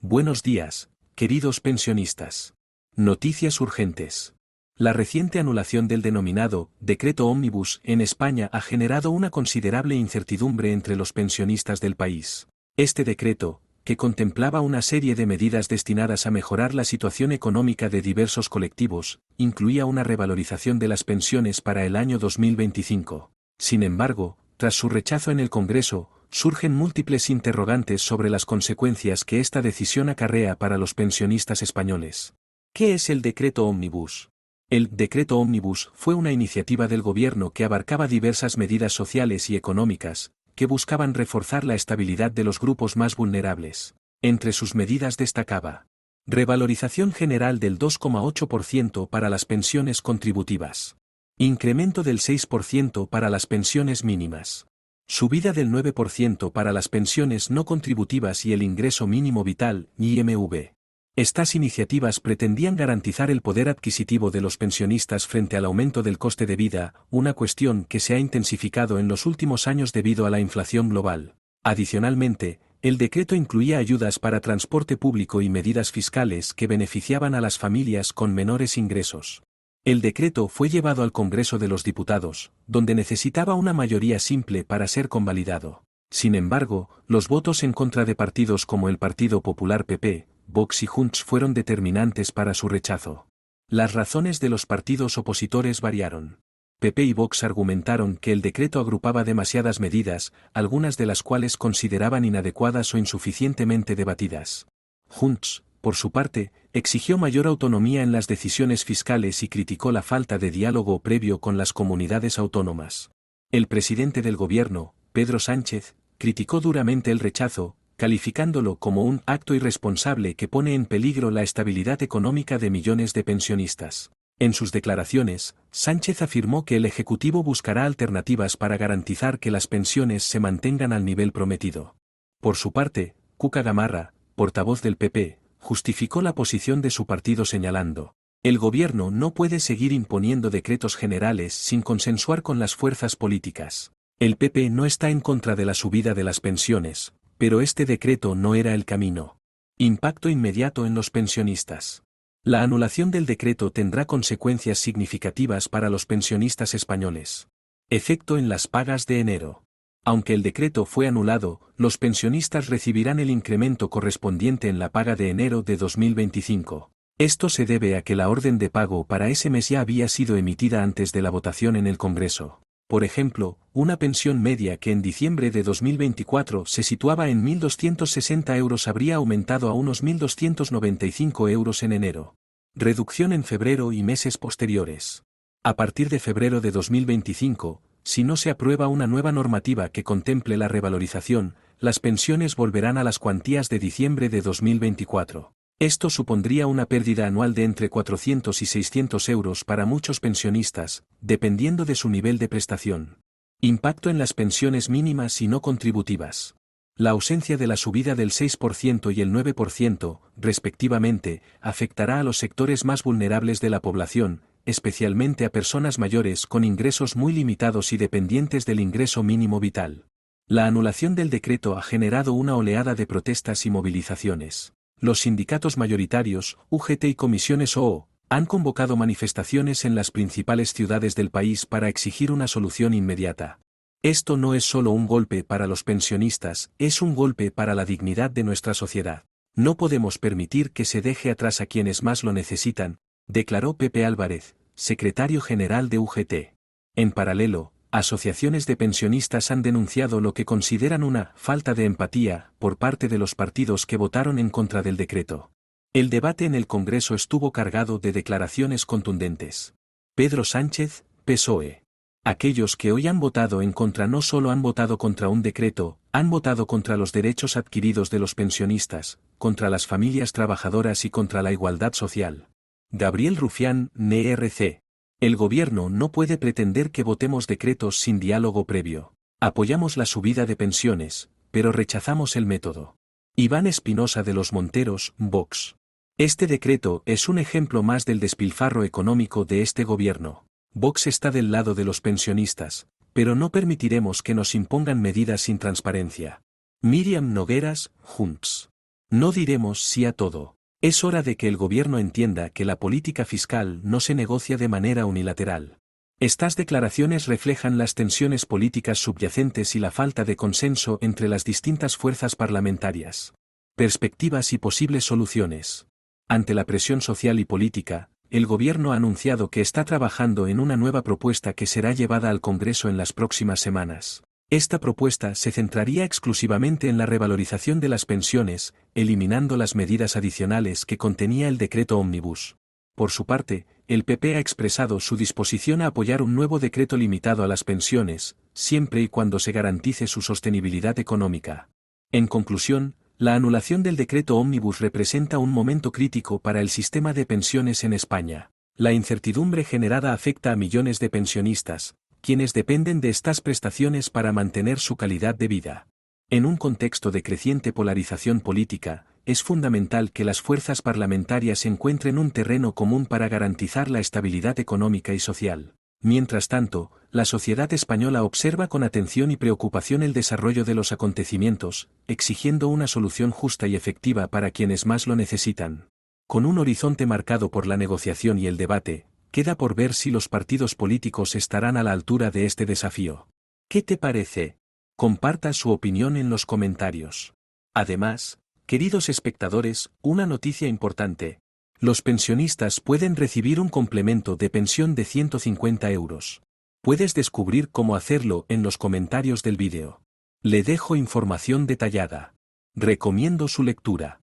Buenos días, queridos pensionistas. Noticias urgentes. La reciente anulación del denominado Decreto Ómnibus en España ha generado una considerable incertidumbre entre los pensionistas del país. Este decreto, que contemplaba una serie de medidas destinadas a mejorar la situación económica de diversos colectivos, incluía una revalorización de las pensiones para el año 2025. Sin embargo, tras su rechazo en el Congreso, surgen múltiples interrogantes sobre las consecuencias que esta decisión acarrea para los pensionistas españoles. ¿Qué es el Decreto Ómnibus? El Decreto Ómnibus fue una iniciativa del gobierno que abarcaba diversas medidas sociales y económicas, que buscaban reforzar la estabilidad de los grupos más vulnerables. Entre sus medidas destacaba: revalorización general del 2,8% para las pensiones contributivas. Incremento del 6% para las pensiones mínimas. Subida del 9% para las pensiones no contributivas y el ingreso mínimo vital, IMV. Estas iniciativas pretendían garantizar el poder adquisitivo de los pensionistas frente al aumento del coste de vida, una cuestión que se ha intensificado en los últimos años debido a la inflación global. Adicionalmente, el decreto incluía ayudas para transporte público y medidas fiscales que beneficiaban a las familias con menores ingresos. El decreto fue llevado al Congreso de los Diputados, donde necesitaba una mayoría simple para ser convalidado. Sin embargo, los votos en contra de partidos como el Partido Popular PP, Vox y Junts fueron determinantes para su rechazo. Las razones de los partidos opositores variaron. PP y Vox argumentaron que el decreto agrupaba demasiadas medidas, algunas de las cuales consideraban inadecuadas o insuficientemente debatidas. Junts, por su parte, exigió mayor autonomía en las decisiones fiscales y criticó la falta de diálogo previo con las comunidades autónomas. El presidente del gobierno, Pedro Sánchez, criticó duramente el rechazo, calificándolo como un acto irresponsable que pone en peligro la estabilidad económica de millones de pensionistas. En sus declaraciones, Sánchez afirmó que el Ejecutivo buscará alternativas para garantizar que las pensiones se mantengan al nivel prometido. Por su parte, Cuca Gamarra, portavoz del PP, justificó la posición de su partido señalando: el gobierno no puede seguir imponiendo decretos generales sin consensuar con las fuerzas políticas. El PP no está en contra de la subida de las pensiones, pero este decreto no era el camino. Impacto inmediato en los pensionistas. La anulación del decreto tendrá consecuencias significativas para los pensionistas españoles. Efecto en las pagas de enero. Aunque el decreto fue anulado, los pensionistas recibirán el incremento correspondiente en la paga de enero de 2025. Esto se debe a que la orden de pago para ese mes ya había sido emitida antes de la votación en el Congreso. Por ejemplo, una pensión media que en diciembre de 2024 se situaba en 1.260 euros habría aumentado a unos 1.295 euros en enero. Reducción en febrero y meses posteriores. A partir de febrero de 2025, si no se aprueba una nueva normativa que contemple la revalorización, las pensiones volverán a las cuantías de diciembre de 2024. Esto supondría una pérdida anual de entre 400 y 600 euros para muchos pensionistas, dependiendo de su nivel de prestación. Impacto en las pensiones mínimas y no contributivas. La ausencia de la subida del 6% y el 9%, respectivamente, afectará a los sectores más vulnerables de la población, especialmente a personas mayores con ingresos muy limitados y dependientes del ingreso mínimo vital. La anulación del decreto ha generado una oleada de protestas y movilizaciones. Los sindicatos mayoritarios, UGT y Comisiones OO, han convocado manifestaciones en las principales ciudades del país para exigir una solución inmediata. Esto no es solo un golpe para los pensionistas, es un golpe para la dignidad de nuestra sociedad. No podemos permitir que se deje atrás a quienes más lo necesitan, declaró Pepe Álvarez, secretario general de UGT. En paralelo, asociaciones de pensionistas han denunciado lo que consideran una falta de empatía por parte de los partidos que votaron en contra del decreto. El debate en el Congreso estuvo cargado de declaraciones contundentes. Pedro Sánchez, PSOE. Aquellos que hoy han votado en contra no solo han votado contra un decreto, han votado contra los derechos adquiridos de los pensionistas, contra las familias trabajadoras y contra la igualdad social. Gabriel Rufián, NRC. El gobierno no puede pretender que votemos decretos sin diálogo previo. Apoyamos la subida de pensiones, pero rechazamos el método. Iván Espinosa de los Monteros, Vox. Este decreto es un ejemplo más del despilfarro económico de este gobierno. Vox está del lado de los pensionistas, pero no permitiremos que nos impongan medidas sin transparencia. Míriam Nogueras, Junts. No diremos sí a todo. Es hora de que el gobierno entienda que la política fiscal no se negocia de manera unilateral. Estas declaraciones reflejan las tensiones políticas subyacentes y la falta de consenso entre las distintas fuerzas parlamentarias. Perspectivas y posibles soluciones. Ante la presión social y política, el gobierno ha anunciado que está trabajando en una nueva propuesta que será llevada al Congreso en las próximas semanas. Esta propuesta se centraría exclusivamente en la revalorización de las pensiones, eliminando las medidas adicionales que contenía el decreto ómnibus. Por su parte, el PP ha expresado su disposición a apoyar un nuevo decreto limitado a las pensiones, siempre y cuando se garantice su sostenibilidad económica. En conclusión, la anulación del decreto ómnibus representa un momento crítico para el sistema de pensiones en España. La incertidumbre generada afecta a millones de pensionistas, quienes dependen de estas prestaciones para mantener su calidad de vida. En un contexto de creciente polarización política, es fundamental que las fuerzas parlamentarias encuentren un terreno común para garantizar la estabilidad económica y social. Mientras tanto, la sociedad española observa con atención y preocupación el desarrollo de los acontecimientos, exigiendo una solución justa y efectiva para quienes más lo necesitan. Con un horizonte marcado por la negociación y el debate, queda por ver si los partidos políticos estarán a la altura de este desafío. ¿Qué te parece? Comparta su opinión en los comentarios. Además, queridos espectadores, una noticia importante. Los pensionistas pueden recibir un complemento de pensión de 150 euros. Puedes descubrir cómo hacerlo en los comentarios del vídeo. Le dejo información detallada. Recomiendo su lectura.